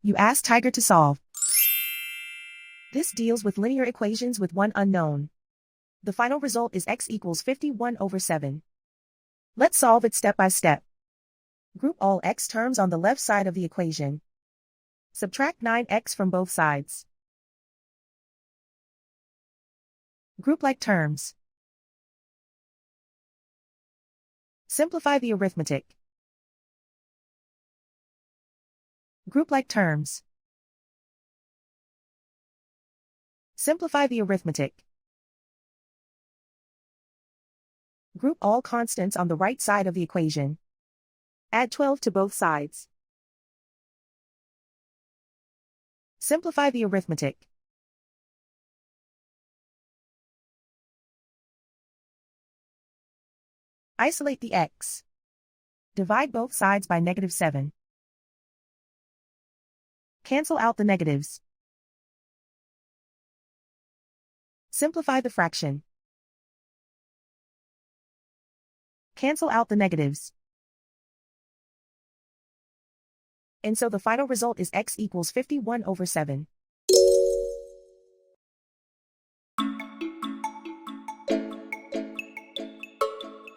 You ask Tiger to solve. This deals with linear equations with one unknown. The final result is x equals 51/7. Let's solve it step by step. Group all x terms on the left side of the equation. Subtract 9x from both sides. Group like terms. Simplify the arithmetic. Group like terms. Simplify the arithmetic. Group all constants on the right side of the equation. Add 12 to both sides. Simplify the arithmetic. Isolate the x. Divide both sides by -7. Cancel out the negatives. Simplify the fraction. Cancel out the negatives. And so the final result is x equals 51/7.